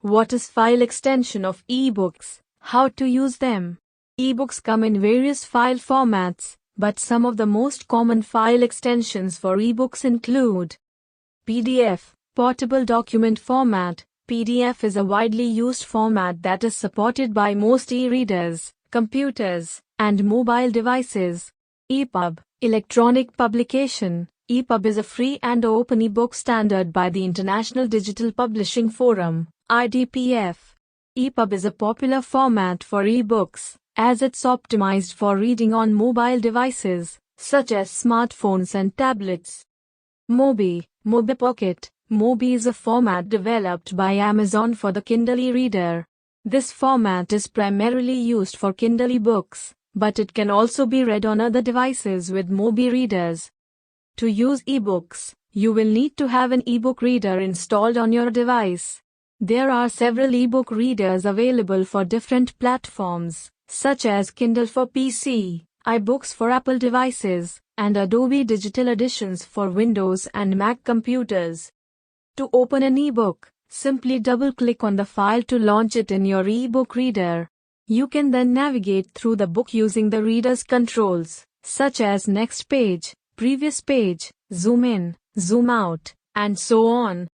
What is file extension of ebooks? How to use them? Ebooks come in various file formats, but some of the most common file extensions for ebooks include PDF, Portable Document Format. PDF is a widely used format that is supported by most e-readers, computers, and mobile devices. EPUB, Electronic Publication. EPUB is a free and open ebook standard by the International Digital Publishing Forum, IDPF. EPUB is a popular format for ebooks, as it's optimized for reading on mobile devices, such as smartphones and tablets. Mobi, Mobi Pocket. Mobi is a format developed by Amazon for the Kindle e-reader. This format is primarily used for Kindle ebooks, but it can also be read on other devices with Mobi readers. To use ebooks, you will need to have an ebook reader installed on your device. There are several ebook readers available for different platforms, such as Kindle for PC, iBooks for Apple devices, and Adobe Digital Editions for Windows and Mac computers. To open an ebook, simply double-click on the file to launch it in your ebook reader. You can then navigate through the book using the reader's controls, such as next page, previous page, zoom in, zoom out, and so on.